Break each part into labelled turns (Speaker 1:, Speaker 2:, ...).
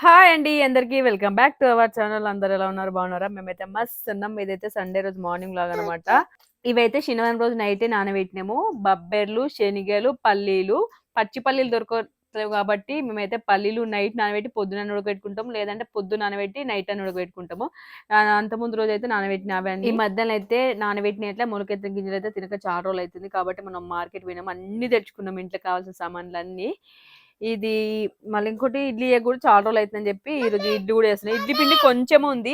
Speaker 1: Hi అండి అందరికీ welcome back to our channel. అందరు ఎలా ఉన్నారు? బాగున్నారా? మేమైతే మస్త్ ఉన్నాం. ఇదైతే సండే రోజు మార్నింగ్ లాగా అనమాట. ఇవైతే శనివారం రోజు నైటే నానబెట్టినాము. బబ్బెర్లు, శనిగలు, పల్లీలు, పచ్చి పల్లీలు దొరకట్లేవు కాబట్టి మేమైతే పల్లీలు నైట్ నానబెట్టి పొద్దున ఉడకబెట్టుకుంటాం. లేదంటే పొద్దు నానబెట్టి నైట్ అని ఉడకబెట్టుకుంటాము. అంత ముందు రోజు అయితే నానబెట్టిన అవన్నీ. ఈ మధ్యలో అయితే నానబెట్టిన ఎట్లా మొలకెత్తిన గింజలు అయితే తినక చాలా రోజులు అవుతుంది కాబట్టి మనం మార్కెట్ పోయినాము. అన్ని తెచ్చుకున్నాం ఇంట్లో కావాల్సిన సామాన్లు అన్ని. ఇది మళ్ళీ ఇంకోటి ఇడ్లీ కూడా చాలా రోజులు అవుతుందని చెప్పి ఈరోజు ఇడ్లీ కూడా వేస్తున్నాయి. ఇడ్లీ పిండి కొంచెం ఉంది.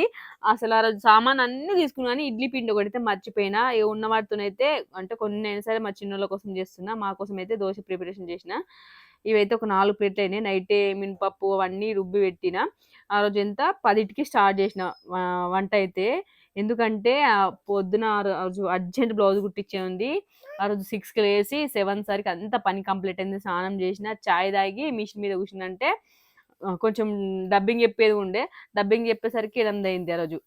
Speaker 1: అసలు ఆ రోజు సామాన్ అన్ని తీసుకున్నా కానీ ఇడ్లీ పిండి ఒకటి మర్చిపోయినా. ఉన్న వాటితోనైతే అంటే కొన్ని అయినా సరే మా చిన్నోళ్ళ కోసం చేస్తున్నా. మా కోసం అయితే దోశ ప్రిపరేషన్ చేసిన. ఇవైతే ఒక 4 ప్లేట్లు అయినాయి. నైటే మినపప్పు అవన్నీ రుబ్బి పెట్టిన. ఆ రోజు ఎంత 10కి స్టార్ట్ చేసిన వంట అయితే. ఎందుకంటే పొద్దున ఆ రోజు అర్జెంట్ బ్లౌజ్ కుట్టించే ఉంది. ఆ రోజు 6కి లేసి 7 సరికి అంత పని కంప్లీట్ అయింది. స్నానం చేసిన, చాయ్ తాగి మిషన్ మీద కూర్చుందంటే కొంచెం డబ్బింగ్ చెప్పేది ఉండే. డబ్బింగ్ చెప్పేసరికి 8 అయింది ఆ రోజు.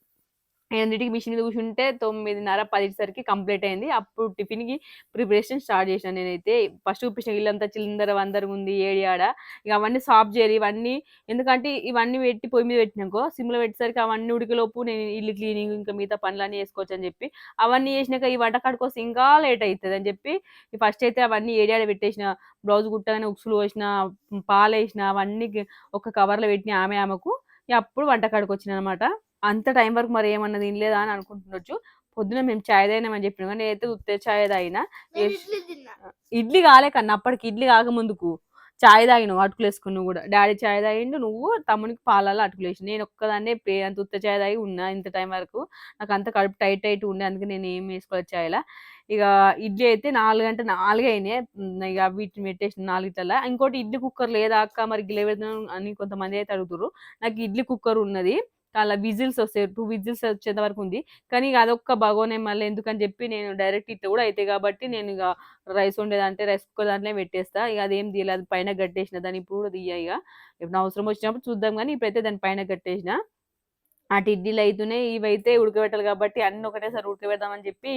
Speaker 1: 8కి మిషన్ మీద కూర్చుంటే 9:30, 10 సరికి కంప్లీట్ అయింది. అప్పుడు టిఫిన్‌కి ప్రిపరేషన్ స్టార్ట్ చేసినా నేనైతే. ఫస్ట్ చూపించిన ఇల్లంతా చిందర వందరగా ఉంది ఏడియాడ. ఇక అవన్నీ సాఫ్ చేయాలి ఇవన్నీ. ఎందుకంటే ఇవన్నీ పెట్టి పొయ్యి మీద పెట్టినాకో సిమ్‌లో పెట్టేసరికి అవన్నీ ఉడికేలోపు నేను ఇల్లు క్లీనింగ్ ఇంకా మిగతా పనులన్నీ చేసుకోవచ్చని చెప్పి అవన్నీ చేసినాక ఈ వంటకాడి కోసం ఇంకా లేట్ అయితదని చెప్పి ఫస్ట్ అయితే అవన్నీ ఏడియాడ పెట్టేసిన. బ్లౌజ్ కుట్టగానే ఉక్సులు పోసిన, పాలేసిన అవన్నీ ఒక కవర్‌లో పెట్టిన ఆమెకు. ఇగ అప్పుడు వంటకాడికొచ్చినాననమాట. అంత టైం వరకు మరి ఏమన్నా తినలేదా అని అనుకుంటుండొచ్చు. పొద్దున మేము చాయ్ తాగినామని చెప్పినాం గానీ నేనైతే ఉత్త చాయే తాగిన. ఇడ్లీ కాలే కన్నా అప్పటికి ఇడ్లీ కాకముందుకు చాయ్ తాగినావు అటుకులేసుకొని నువ్వు గూడా. డాడీ చాయ్ తాగిండు. నువ్వు తమ్మునికి పాలల్లో అటుకులేసినావు. నేను ఒక్కదాన్నే అంత ఉత్త చాయ్ తాగి ఉన్నా ఇంత టైం వరకు. నాకంతా కడుపు టైట్ ఉండే. అందుకే నేనేం ఏసుకోలేదు చాయ్‌ల. ఇగ ఇడ్లీ అయితే 4 అంటే 4 అయినాయి. ఇగ వీటిని పెట్టేసిన 4 ఇంకోటి ఇడ్లీ కుక్కర్ లేదా అక్క మరి గిల్ల పెడదాం అని కొంతమంది అయితే అడుగుతుర్రు. నాకు ఇడ్లీ కుక్కర్ ఉన్నది. అలా విజిల్స్ వస్తాయి. 2 విజిల్స్ వచ్చేంత వరకు ఉంది. కానీ ఇగ అదొక్క భగోనే మళ్ళీ ఎందుకని చెప్పి నేను డైరెక్ట్ ఇట్లా కూడా అయితాయి కాబట్టి నేను ఇగ రైస్ వండేదంటే రైస్ కుక్కర్ దాంట్లోనే పెట్టేస్తా. ఇగ అదేం తీయలే. అది పైన గట్టేసిన. దాన్ని ఇప్పుడు కూడా తీయ ఇగ. ఎప్పుడైనా అవసరం వచ్చినప్పుడు చూద్దాం గానీ ఇప్పుడైతే దాని పైన గట్టేసిన. అటు ఇడ్లీలు అయితున్నాయి. ఇవైతే ఉడకబెట్టాలి కాబట్టి అన్నీ ఒకటేసారి ఉడకబెడదామని చెప్పి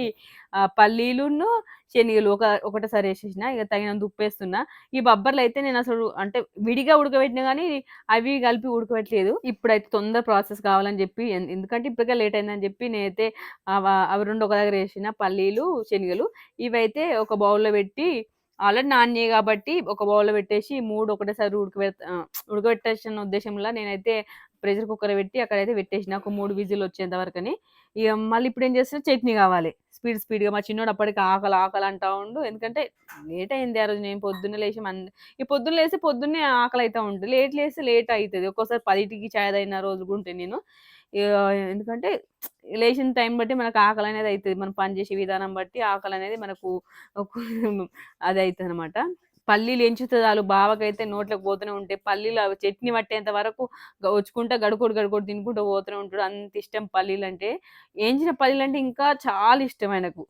Speaker 1: పల్లీలును, శనగలు ఒకటేసారి ఏసేసిన. ఇగ తగినంత ఉప్పేస్తున్నా. ఈ బబ్బర్లయితే నేనసలు అంటే విడిగా ఉడకబెట్టినా గానీ అవి కలిపి ఉడకబెట్టలేదు. ఇప్పుడైతే తొందర ప్రాసెస్ కావాలని చెప్పి ఎందుకంటే ఇప్పటికే లేట్ అయిందని చెప్పి నేనైతే అవి 2 ఒక దగ్గర ఏసిన పల్లీలు, శనగలు. ఇవైతే ఒక బౌల్‌లో పెట్టి ఆల్రెడీ నానినాయి కాబట్టి ఒక బౌల్‌లో పెట్టేసి 3 ఒకటేసారి ఉడకబెట్టేసిన ఉద్దేశంలో నేనైతే ప్రెషర్ కుక్కర్ పెట్టి అక్కడైతే పెట్టేసిన. ఒక 3 విజిల్ వచ్చేంత వరకని. ఇగ మళ్ళీ ఇప్పుడేం చేస్తున్నా చట్నీ కావాలి. స్పీడ్‌గా మా చిన్నోడు అప్పటికి ఆకలి అంటా ఉండు. ఎందుకంటే లేట్ అయింది ఆ రోజు. నేను పొద్దున్నే లేసి పొద్దున్న లేస్తే పొద్దున్నే ఆకలైతా ఉంటది. లేట్ లేస్తే లేట్ అయితది. ఒక్కోసారి 10కి చాయ్ తాగిన రోజులు కూడా ఉంటాయి నేను. ఇగ ఎందుకంటే లేచిన టైం బట్టి మనకు ఆకలనేది అయితది. మనం పని చేసే విధానం బట్టి ఆకలనేది మనకు అది అయితదనమాట. పల్లీలు ఎంచితే చాలు బావకైతే నోట్లోకి పోతూనే ఉంటాయి. పల్లీలు అవి చట్నీ పట్టేంత వరకు వచ్చుకుంటా గడుకోడు తినుకుంటూ పోతూనే ఉంటాడు. అంత ఇష్టం పల్లీలంటే. ఏంచిన పల్లీలంటే ఇంకా చాలా ఇష్టం ఆయనకు.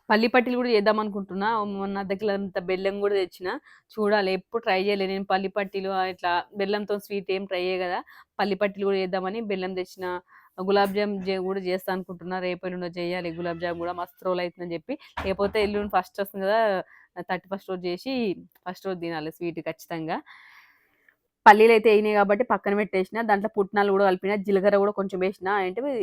Speaker 1: పల్లి పట్టీలు గూడా చేద్దామనుకుంటున్నా. మొన్న అర్ధ బెల్లం గూడా తెచ్చిన. చూడాలి ఎప్పుడు ట్రై చేయలే నేను పల్లి పట్టీలు ఇట్లా బెల్లంతో స్వీట్ ఏం ట్రై చేయను గదా! పల్లి పట్టీలు గూడా చేద్దామని బెల్లం తెచ్చిన. గులాబ్ జామ్ గూడా చేస్తా అనుకుంటున్నా. రేపో ఎల్లుండో చేయాలి గులాబ్ జామ్ గూడా. మస్తు రోజులయితుందని చెప్పి. లేకపోతే ఎల్లుండి ఫస్ట్ వస్తుంది గదా! 31 రోజు చేసి ఫస్ట్ రోజు తినాలి స్వీట్ ఖచ్చితంగా. పల్లీలైతే ఎయినాయి గాబట్టి పక్కన పెట్టేసిన. దాంట్లో పుట్నాలు గూడా కలిపిన. జీలకర్ర గూడా కొంచెం ఏసిన. ఏంటివి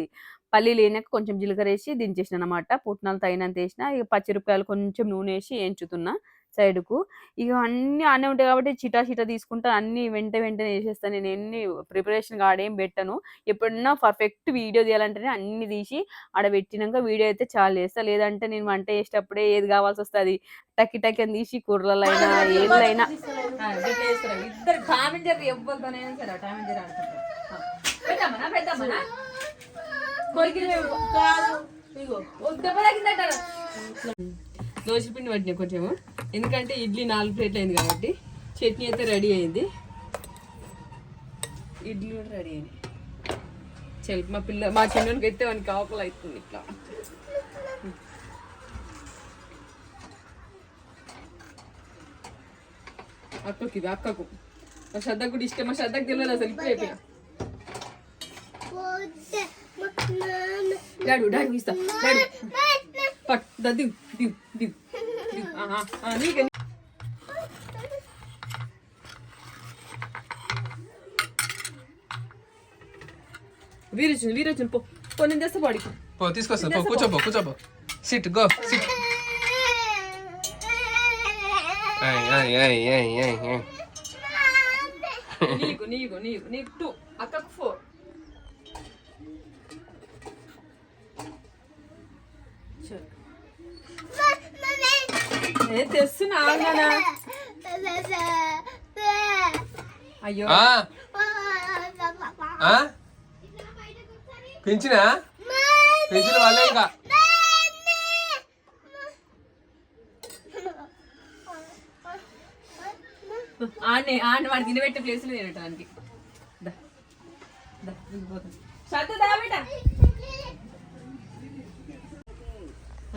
Speaker 1: పల్లీలు ఏగినాక కొంచెం జీలకర్రేసి దించేసినాననమాట. పుట్నాలు తగినంతేసిన. ఇగ పచ్చిమిరపకాయలు కొంచెం నూనేసి ఏంచుతున్నా సైడ్‌కు. ఇగ అన్నీ ఆడనే ఉంటాయి గాబట్టి చిటా తీసుకుంటా అన్నీ వెంటనే ఏసేస్తా. నేను ఎన్ని ప్రిపరేషన్‌గా ఆడేం పెట్టను. ఎప్పుడన్నా పర్ఫెక్ట్ వీడియో తీయాలంటేనే అన్నీ తీసి ఆడ పెట్టినంక వీడియో అయితే చాలు చేస్తా. లేదంటే నేను వంట చేసేటప్పుడే ఏది కావాల్సొస్తే అది టకి అని తీసి కూరలైనా ఏదులైనా ఇద్దరు టామ్ అండ్ జెర్రీ ఎవ్వరితోనైనా సరే టామ్ అండ్ జెర్రీ ఆడుకుంటారు. పెద్దమ్మనా దోశ పిండి పట్టినా కొంచెము. ఎందుకంటే ఇడ్లీ 4 ప్లేట్లు అయింది కాబట్టి. చట్నీ అయితే రెడీ అయింది. ఇడ్లీ కూడా రెడీ అయింది. మా చిన్నోనికి అయితే వానికి ఆకలి అవుతుంది ఇట్లా. అక్కకు మా శ్రద్ధకు కూడా ఇష్టం. మా శ్రద్ధకు తెలియదు అసలు ఇప్పుడు అయిపోయినా. డాడీ ఇస్తా డాడీ పట్ దివ్ నీకే వీరొచ్చింది పో నేను చేస్తా బాడీకి
Speaker 2: పో తీసుకొస్తా కూర్చోపో సిట్ గో సిట్
Speaker 1: నీకు 2 అక్కకు 4 తెస్తున్నా అయ్యో
Speaker 2: పెంచిన వాళ్ళే ఇంకా
Speaker 1: ఆడిని వాడు తినబెట్టే ప్లేస్లో తినటానికి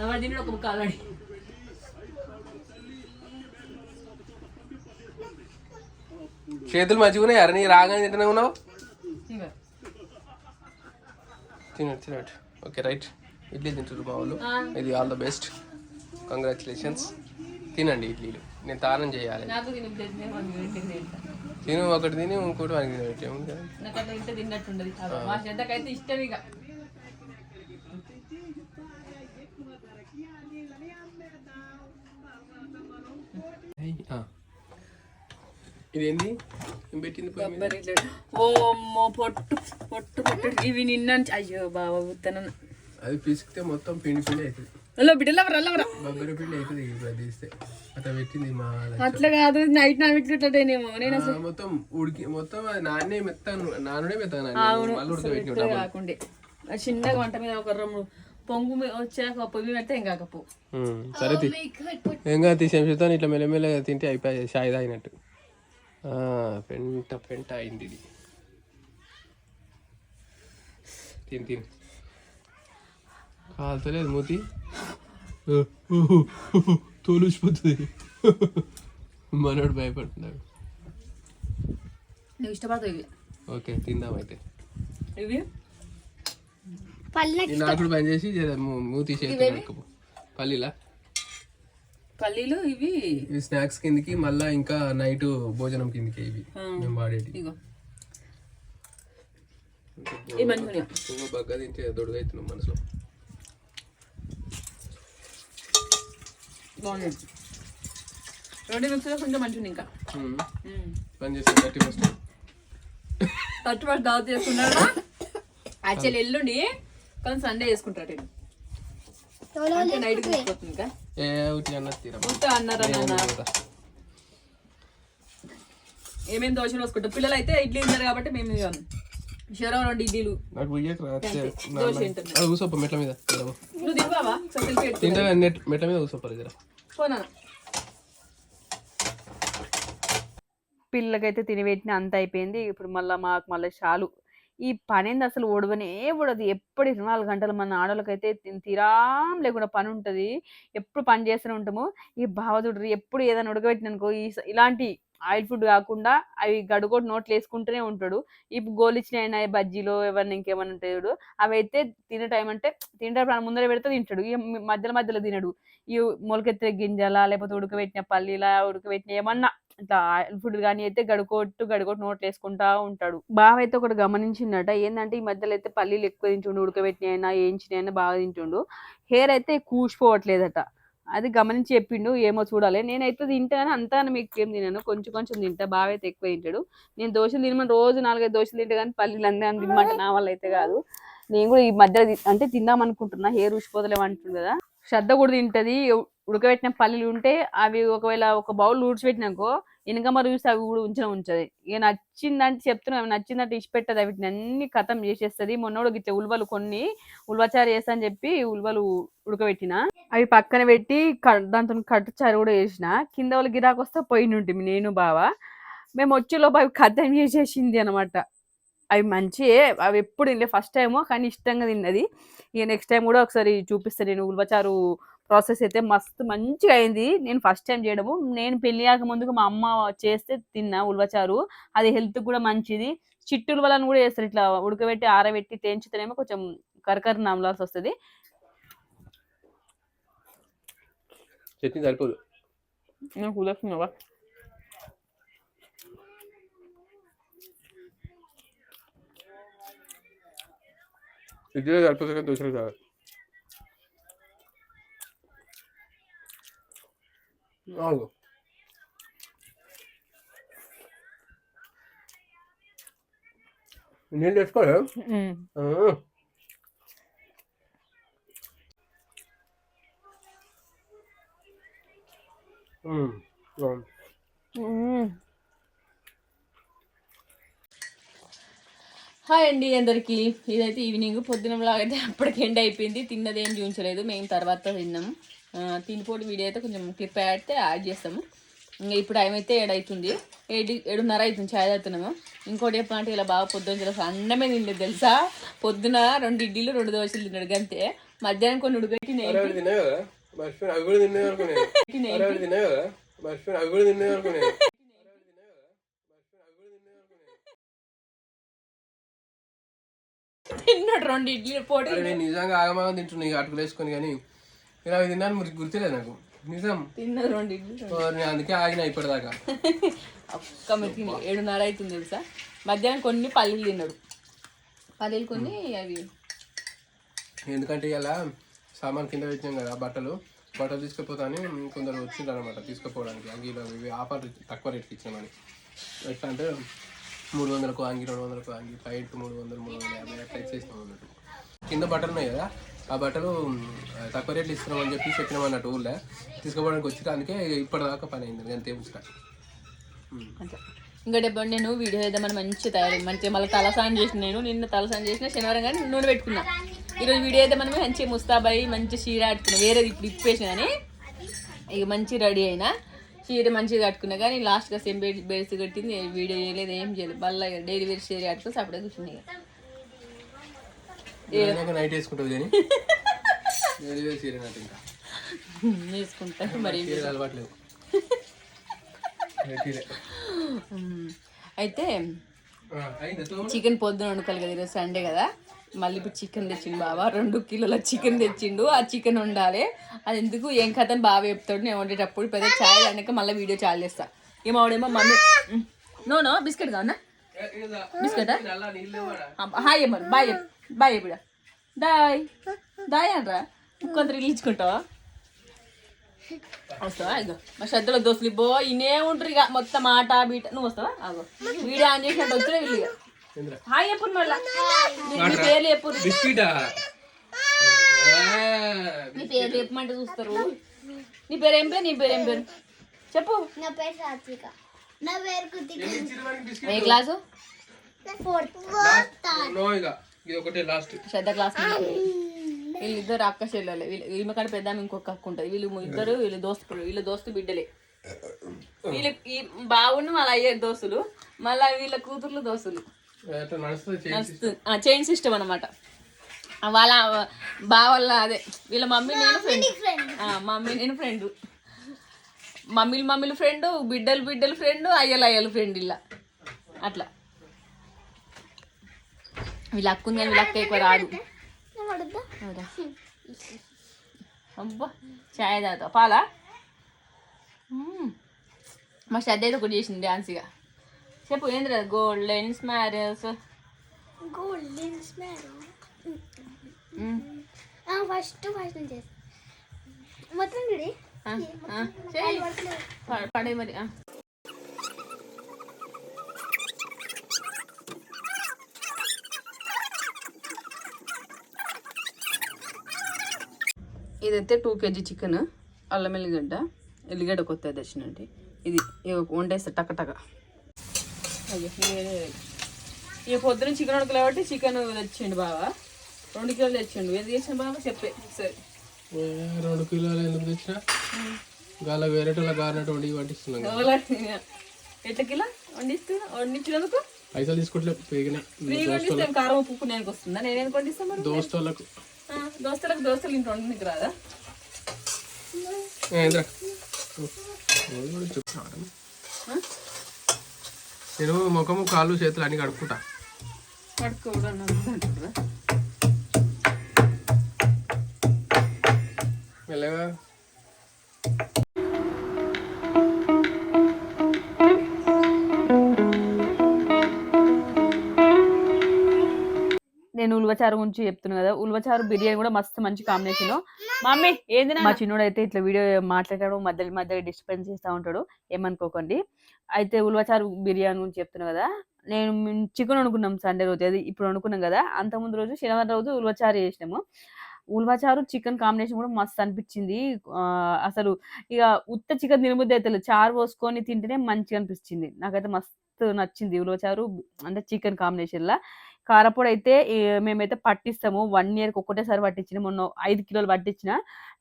Speaker 1: వాడు తినడు ఒక ముక్క ఆల్రెడీ
Speaker 2: చేతులు మంచిగా ఉన్నాయి అరే నీ రాగానే తింటూనే ఉన్నావు తినట్టు ఓకే రైట్ ఇడ్లీ తింటారు మా వాళ్ళు ఇది ఆల్ ద బెస్ట్ కంగ్రాచులేషన్స్ తినండి ఇడ్లీలు నేను తానం చేయాలి తిను ఒకటి తిని ఇంకోటి వానికి
Speaker 1: తిన్నట్టుండదు ఇష్టం ఇక
Speaker 2: ఇదేంది పెట్టింది
Speaker 1: పొట్టు ఇవి నిన్న అయ్యో బాబా
Speaker 2: అది పిసికితే మొత్తం పిండి అవుతుంది బొబ్బరి పిండి అవుతుంది తీస్తే అట్లా పెట్టింది మా
Speaker 1: అట్లా కాదు నైట్ నానబెట్టుకుంటానేమో నేను
Speaker 2: మొత్తం ఉడికి మొత్తం నాన్నే నానుడే మెత్తాను మళ్ళీ ఉడకబెట్టి
Speaker 1: కాకుండే చిన్నగా వంట మీద ఒక పొంగు వచ్చాక పొయ్యి పెడితే ఏం కాకపో
Speaker 2: సరే ఏం కాదు తీసేస్తాను ఇట్లా మెల్లమెల్లగా తింటే అయిపోయి షాయి తాగినట్టు పెంట అయింది ఇది తిని కాలుతలేదు మూతి తోలుచిపోతుంది మనోడు భయపడుతున్నాడు
Speaker 1: నువ్వు ఇష్టపడతావు
Speaker 2: ఓకే తిందాం అయితే
Speaker 1: ఇవి
Speaker 2: నాకు పని చేసి మూతి
Speaker 1: పల్లీలు ఇవి
Speaker 2: స్నాక్స్ కిందకి మళ్ళా ఇంకా నైట్ భోజనం కిందకి ఇవి మేము వాడేది బాగా తింటే దొడుగా అవుతున్నాం మనసులో
Speaker 1: బాగుంది 2 మిక్స్లో కొంచెం మంచిగా ఇంకా
Speaker 2: పని చేస్తాను
Speaker 1: 31st దావత్ చేసుకున్నాడు యాక్చువల్లీ ఎల్లుండి కానీ సండే చేసుకుంటాడు నైట్ తీసుకొస్తుంది ఏమేమి దోశలు వేసుకుంటాం పిల్లలు అయితే ఇడ్లీ తిన్నారు కాబట్టి మేము షేర్ 2 ఇడ్లీలు
Speaker 2: మెట్ల మీద
Speaker 1: నువ్వు దిగువా
Speaker 2: మెట్ల మీద కూసోపారు జర
Speaker 1: పోనా పిల్లకైతే తినిపెట్టిన అంత అయిపోయింది ఇప్పుడు మళ్ళీ చాలు ఈ పనేంది అసలు ఓడవనే ఓడదు ఎప్పుడు 24 గంటలు మన ఆడవాళ్ళకైతే తీరాం లేకుండా పని ఉంటుంది ఎప్పుడు పని చేస్తూనే ఉంటాము ఈ బావదుడు ఎప్పుడు ఏదైనా ఉడకబెట్టిననుకో ఇలాంటి ఆయిల్ ఫుడ్ కాకుండా అవి గడుకోటి నోట్లు వేసుకుంటూనే ఉంటాడు ఇప్పుడు గోలిచ్చినైనా బజ్జీలో ఎవరిని ఇంకేమైనా ఉంటాడు అవి అయితే తినే టైం అంటే తింటాడు ముందర పెడితే తింటాడు ఇక మధ్యలో తినడు ఈ మొలకెత్తిన గింజల లేకపోతే ఉడకబెట్టిన పల్లీలా ఉడకబెట్టిన ఏమన్నా ఇట్లా ఆయిల్ ఫుడ్ కానీ అయితే గడుకోట్టు నోట్లు వేసుకుంటా ఉంటాడు బావ అయితే ఒకటి గమనించిందట ఏంటంటే ఈ మధ్యలో అయితే పల్లీలు ఎక్కువ తింటుండు ఉడకబెట్టినైనా వేయించినైనా బాగా తింటుండు హెయిర్ అయితే కూసిపోవట్లేదట అది గమనించి చెప్పిండు ఏమో చూడాలి నేనైతే తింటాను అంతా మీకు ఏం తిన్నాను కొంచెం తింటా బావ అయితే ఎక్కువ తింటాడు నేను దోశలు తినమని రోజు 4-5 దోశలు తింటా కానీ పల్లీలు అందరూ తినమంటే నా వల్ల అయితే కాదు నేను కూడా ఈ మధ్య అంటే తిందాం అనుకుంటున్నా హెయిర్ ఊసిపోతలేము అంటుంది కదా శ్రద్ధ కూడా తింటది ఉడకబెట్టిన పల్లీలు ఉంటే అవి ఒకవేళ ఒక బౌల్ ఊడ్చిపెట్టినాకో వెనకమర చూసి అవి కూడా ఉంచదు ఇక నచ్చిందంటే చెప్తున్నావు నచ్చిందంటే ఇచ్చి పెట్టదు వీటిని అన్ని ఖతం చేసేస్తుంది మొన్నోడు ఇట్లా ఉల్వలు కొన్ని ఉల్వచారు చేస్తా అని చెప్పి ఉల్వలు ఉడకబెట్టిన అవి పక్కన పెట్టి దాంతో కట్టుచారు కూడా చేసిన కింద వాళ్ళు గిరాకు వస్తే పోయినుంటి నేను బావ మేము వచ్చేలోపు అవి ఖతం చేసేసింది అనమాట అవి మంచియే అవి ఎప్పుడు తినలే ఫస్ట్ టైము కానీ ఇష్టంగా తిన్నది ఇక నెక్స్ట్ టైం కూడా ఒకసారి చూపిస్తాను నేను ఉల్వచారు ప్రాసెస్ అయితే మస్తు మంచిగా అయింది నేను ఫస్ట్ టైం చేయడము నేను పెళ్లి కాక ముందుకు మా అమ్మ చేస్తే తిన్నా ఉల్వచారు అది హెల్త్ కూడా మంచిది చిట్టు ఉల్వలను కూడా చేస్తారు ఇట్లా ఉడకబెట్టి ఆరబెట్టి తెంచుతేనేమో కొంచెం కరకర నమలాల్సి వస్తుంది
Speaker 2: చట్నీ సరిపోదు
Speaker 1: నేను కుదురుతున్నావా
Speaker 2: ఇడ్లీ సరిపోతుంది దోశలు కాదు. ఆగు నీళ్ళు తెచ్చుకోలే.
Speaker 3: హాయ్ అండి అందరికి. ఇదైతే ఈవినింగ్, పొద్దున వ్లాగ్ అయితే అప్పటికి ఎండ్ అయిపోయింది. తిన్నది ఏం చూపించలేదు, మేము తర్వాత తిన్నాము. తినిపోటు వీడియో అయితే కొంచెం క్లిప్ అయితే యాడ్ చేస్తాము. ఇంకా ఇప్పుడు టైం అయితే 7 అవుతుంది, 7:30 అవుతుంది. ఛాయ్ తాగుతున్నాము. ఇంకోటి చెప్పాలంటే ఇలా బాగా పొద్దున్న అన్నమే తినలేదు తెలుసా. పొద్దున 2 ఇడ్లీలు 2 దోశలు తిన్నాడు అంతే. మధ్యాహ్నం కొన్ని ఉడకట్టి తిన్నాడు 2 ఇడ్లీలు పోటీ.
Speaker 2: నేను నిజంగా ఆగమాగం తింటున్నాయి అటుకులు వేసుకొని, కానీ నేను అవి తిన్నాను గుర్తులేదు నాకు. నిజం
Speaker 3: తిన్నది 2 ఇడ్లీలు.
Speaker 2: నేను అందుకే ఆగిన ఇప్పటిదాకా.
Speaker 3: ఒక్క మెత్తి 7:30 అవుతుంది తెలుసా. మధ్యాహ్నం కొన్ని పల్లీలు తిన్నాడు. పల్లీలు కొన్ని అవి
Speaker 2: ఎందుకంటే ఇలా సామాన్ కింద పెట్టినాం కదా, బట్టలు తీసుకుపోతాని కొందరు వచ్చిండ్రు అనమాట తీసుకుపోవడానికి. అంగీలో ఇవి ఆఫర్ తక్కువ రేట్కి ఇచ్చినామని. ఎట్లా అంటే 300కు అంగి, 200కు అంగి, ప్యాంట్ 300, 350 అట్లా ఇచ్చేసినాం అన్నట్టు. కింద బట్టలు ఉన్నాయి కదా, ఆ బట్టలు తక్కువ రేట్లు ఇస్తున్నామని చెప్పి చెప్పినాం అన్నట్టు. ఊళ్ళో తీసుకుపోవడానికి వచ్చి అందుకే ఇప్పటిదాకా పని అయింది అంతే ముచ్చట.
Speaker 3: ఇంకా డెబ్బై నేను వీడియో చేద్దామని మంచిగా తయారు మంచిగా మళ్ళీ తలసానం చేసిన. నేను నిన్న తలసానం చేసిన, శనివారం కానీ నూనె పెట్టుకున్నా. ఈరోజు వీడియో చేద్దామని మంచిగా ముస్తాబాయి మంచి చీర కట్టుకున్నా. వేరేది ఇప్పుడు ఇప్పేసిన కానీ ఇక మంచి రెడీ అయినా. చీర మంచిగా కట్టుకున్నా కానీ లాస్ట్గా సేమ్ బెడ్స్ కట్టింది. వీడియో చేయలేదు, ఏం చేయలేదు. మళ్ళీ డైలీ వేర్ చీర కట్టుకుని అప్పుడే కూర్చున్నాయి.
Speaker 2: నైట్ వేసుకుంటుంది కానీ
Speaker 3: వేసుకుంటాను మరి.
Speaker 2: అలవాట్లేదు.
Speaker 3: అయితే చికెన్ పొద్దున వండుకోవాలి కదా, ఈరోజు సండే కదా. మళ్ళీ ఇప్పుడు చికెన్ తెచ్చిండు బావ, 2 కిలోల చికెన్ తెచ్చిండు. ఆ చికెన్ వండాలి. అది ఎందుకు ఏం కథని బాగా చెప్తాడు. నేను వండేటప్పుడు పెద్ద ఛాయ్ అన్నాక మళ్ళీ వీడియో చాలు చేస్తా. ఏమో మమ్మీ నో బిస్కెట్ కావునా, బిస్కెటా? హాయ్ మరి బాయ్ బాయ్ ఇప్పుడు దాయ్ అనరా. కొందరు ఇచ్చుకుంటావా? వస్తావా? ఇగో మా శ్రద్ధలో దోస్తులు ఇబ్బో ఇనే ఉంటారు ఇక మొత్తం ఆట బీట. నువ్వు వస్తావా? ఆగో వీడియో ఆన్ చేసినట్టు వచ్చే వీళ్ళు ఇక హాయ్ చెప్పు. మళ్ళీ నీ పేర్లు చెప్పు. నీ పేర్లు చెప్పమంటే చూస్తారు. నీ పేరు ఏం పేరు చెప్పు. ఏ క్లాసు? శ్రద్ధ క్లాస్. వీళ్ళిద్దరు అక్క చెల్లెలే. ఈమె కాడ పెద్ద ఇంకొక అక్క ఉంటుంది. వీళ్ళ దోస్తు బిడ్డలే. వీళ్ళు ఈ బావును వాళ్ళ అయ్యే దోస్తులు, మళ్ళీ వీళ్ళ కూతుర్లు దోస్తులు. చైన్ సిస్టమ్ అనమాట. వాళ్ళ బావల్ల అదే వీళ్ళ మమ్మీ నేను ఫ్రెండ్. మమ్మీ నేను ఫ్రెండ్, మమ్మీలు ఫ్రెండ్, బిడ్డలు ఫ్రెండ్, అయ్యలు ఫ్రెండ్. ఇలా అట్లా వీళ్ళ అక్క ఉంది కానీ వీళ్ళ అక్క ఎక్కువ రాదు. అబ్బా చాయ్ తాగుతా పాలా. మా శ్రద్ధ అయితే ఒకటి చేసింది డాన్స్. ఇక చెప్పు ఏంద్ర? గోల్డెన్ స్మారల్స్. పడే మరి. ఇదైతే 2 kg చికెన్, అల్లం ఎల్లిగడ్డ కొత్త తెచ్చినండి. ఇది వండేస్తా టక. అయ్యో ఇక పొద్దున చికెన్ ఉడకలు కాబట్టి చికెన్ తెచ్చిండు బావా. 2 కిలోలు తెచ్చిండు. ఏది చేసిన బాబా చెప్పే సరే.
Speaker 2: 2 కిలోలు ఎందుకు తెచ్చినా? గాల వేరేటోళ్ళ గారినట్టు వండి వండిస్తున్నాం.
Speaker 3: ఎట్లా కిలో వండించినందుకు
Speaker 2: పైసలు తీసుకుంటే
Speaker 3: కారం ఉప్పు నేను వస్తుందా? నేను ఎందుకు వండిస్తాను? దోస్తులకు ఇంట్లో వండడానికి రాదా?
Speaker 2: నేను ముఖము కాళ్ళు చేతులు అన్ని కడుక్కుంటా. మెల్లగా
Speaker 1: నేను ఉల్వచారు గురించి చెప్తున్నా కదా, ఉల్వచారు బిర్యానీ కూడా మస్తు మంచి కాంబినేషన్. మమ్మీ ఏంది మా చిన్నోడు అయితే ఇట్లా వీడియో మాట్లాడాడు, మధ్యలో మధ్యలో డిస్టర్బెన్స్ చేస్తూ ఉంటాడు, ఏమనుకోకండి. అయితే ఉల్వచారు బిర్యానీ గురించి చెప్తున్నా కదా, నేను చికెన్ వండుకున్నాం సండే రోజు, అది ఇప్పుడు వండుకున్నాం కదా, అంతకుముందు రోజు శనివారం రోజు ఉల్వచారు చేసినాము. ఉల్వచారు చికెన్ కాంబినేషన్ కూడా మస్తు అనిపించింది. అసలు ఇక ఉత్త చికెన్ తినబుద్ధి అయితే లేదు, చారు పోసుకొని తింటేనే మంచిగా అనిపించింది. నాకైతే మస్తు నచ్చింది ఉల్వచారు, అంటే చికెన్ కాంబినేషన్‌లా. కారప్పొడి అయితే మేమైతే పట్టిస్తాము. 1 ఇయర్‌కి ఒక్కటేసారి పట్టించిన. మొన్న 5 కిలోలు పట్టించిన.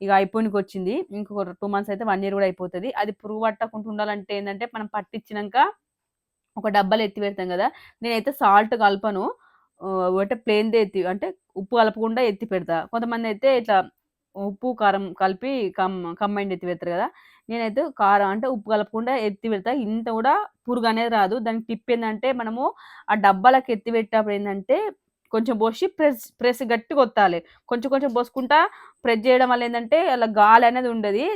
Speaker 1: ఇక అయిపోయినకొచ్చింది. ఇంకొక 2 మంత్స్ అయితే 1 ఇయర్ కూడా అయిపోతది. అది పురుగు పట్టకుండా ఉండాలంటే ఏందంటే, మనం పట్టించినంక ఒక డబ్బాలో ఎత్తి పెడతాం కదా, నేనైతే సాల్ట్ కలపను. అంటే ప్లెయిన్‌దే అంటే ఉప్పు కలపకుండా ఎత్తి పెడతా. కొంతమందయితే ఇట్లా ఉప్పు, కారం కలిపి కంబైన్డ్ ఎత్తి పెడతారు కదా, నేనైతే కారం అంటే ఉప్పు కలపకుండా ఎత్తి పెడతా. ఇంత కూడా పురుగనేది రాదు. దానికి టిప్ ఏందంటే, మనము ఆ డబ్బాలకి ఎత్తి పెట్టేటప్పుడు ఏందంటే, కొంచెం పోసి ప్రెస్ గట్టిగా ఒత్తాలి. కొంచెం కొంచెం పోసుకుంటా ప్రెస్ చేయడం వల్ల ఏందంటే, అలా గాలి అనేది ఉండది.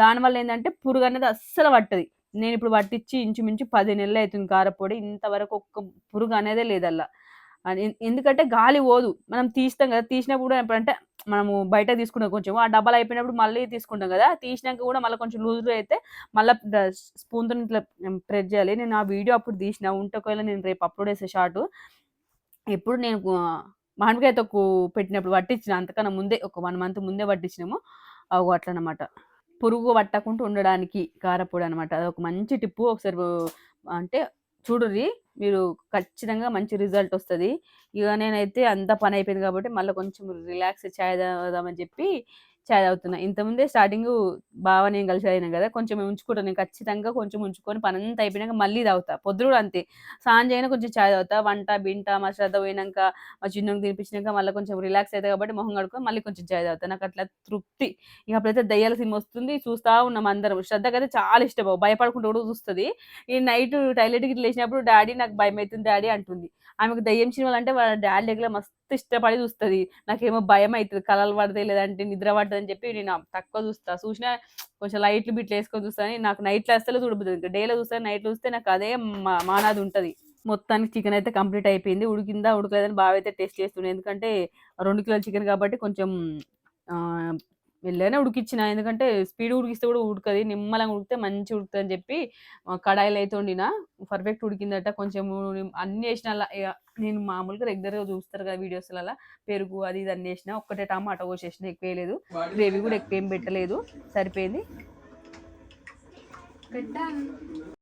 Speaker 1: దానివల్ల ఏందంటే పురుగనేది అస్సలు పట్టది. నేనిప్పుడు పట్టిచ్చి ఇంచుమించు 10 నెలలయితుంది కారప్పొడి. ఇంతవరకు ఒక్క పురుగనేదే లేదల్లా. ఎందుకంటే గాలి పోదు. మనం తీస్తాం కదా, తీసినప్పుడు కూడా ఎప్పుడంటే మనము బయట తీసుకున్నాం కొంచెం, ఆ డబ్బాలో అయిపోయినప్పుడు మళ్ళీ తీసుకుంటాం కదా, తీసినాక కూడా మళ్ళీ కొంచెం లూజ్‌లో అయితే మళ్ళా స్పూన్‌తోని ఇట్లా ప్రెస్ చేయాలి. నేను ఆ వీడియో అప్పుడు తీసిన. ఉంటే ఒకవేళ నేను రేపు అప్‌లోడ్ చేస్తా షార్టు. ఎప్పుడు నేను మామిడికాయ తొక్కు పెట్టినప్పుడు పట్టించిన. అంతకన్నా ముందే ఒక 1 మంత్ ముందే పట్టించినాము. అగో అట్లనమాట. పురుగు పట్టకుండా ఉండడానికి కారప్పొడనమాట. అదొక మంచి టిప్పు. ఒకసారి అంటే చూడుర్రి. మీరు ఖచ్చితంగా మంచి రిజల్ట్ ఒస్తది. ఇగ నేనైతే అంతా పనయిపోయింది కాబట్టి మళ్ళా కొంచెం రిలాక్స్ చాయ్ తాగుదామని చెప్పి చాయ్ తాగుతున్నా. ఇంతకుముందే స్టార్టింగు బావ నేను కలిసి తాగినాం కదా, కొంచెం ఉంచుకుంటా నేను ఖచ్చితంగా, కొంచెం ఉంచుకొని పనంతా అయిపోయినాక మళ్ళీ తాగుతా. పొద్దున కూడా అంతే. స్నానం చేయగానే కొంచెం చాయ్ తాగుతా. వంట, బింట మా శ్రద్ధ పోయినంక, మా చిన్నోనికి తినిపించినాక మళ్ళీ కొంచెం రిలాక్స్ అయితా కాబట్టి మొహం కడుక్కొని మళ్ళీ కొంచెం చాయ్ తాగుతా. నాకట్లా తృప్తి. ఇక అప్పుడైతే దెయ్యాల సినిమా వస్తుంది. చూస్తా ఉన్నాం అందరం. శ్రద్ధకైతే చాలా ఇష్టం. భయపడకుండా కూడా చూస్తది. ఈ నైట్ టాయిలెట్‌కి ఇట్లా లేసినప్పుడు డాడీ నాకు భయమైతుంది డాడీ అంటుంది. ఆమెకు దెయ్యం సినిమాలంటే వాళ్ళ డాడీ దగ్గర మస్తు ఇష్టపడి చూస్తది. నాకేమో భయమైతది. కలలు పడతాయి లేదంటే నిద్ర పట్టదని చెప్పి నేను తక్కువ చూస్తా. చూసినా కొంచెం లైట్లు బిట్లు యేసుకొని చూస్తా గానీ, నాకు నైట్‌లో అస్సలు చూడబుద్దయితది. డేలో చూస్తా, నైట్‌లో చూస్తే నాకు అదే మానాది ఉంటది. మొత్తానికి చికెన్ అయితే కంప్లీట్ అయిపోయింది. ఉడికిందా ఉడకలేదని బావైతే టెస్ట్ చేస్తుండు. ఎందుకంటే 2 కిలోల చికెన్ కాబట్టి కొంచెం ఆహ్, మెల్లగానే ఉడికిచ్చిన. ఎందుకంటే స్పీడ్‌గా ఉడికిస్తే కూడా ఉడకది. నిమ్మలంగా ఉడికితే మంచిగా ఉడుకుతదని చెప్పి కడాయిలో అయితే వండినా. పర్ఫెక్ట్ ఉడికిందట. కొంచెము అన్నీ ఏసిన అల్ల ఇగ నేను మామూలుగా రెగ్యులర్‌గా చూస్తారు కదా వీడియోస్‌లల్ల, పెరుగు అది ఇది అన్నీ ఏసిన. ఒక్కటే టమాటా కోసేసిన, ఎక్కువేయలేదు. గ్రేవీ కూడా ఎక్కువేం పెట్టలేదు. సరిపోయింది.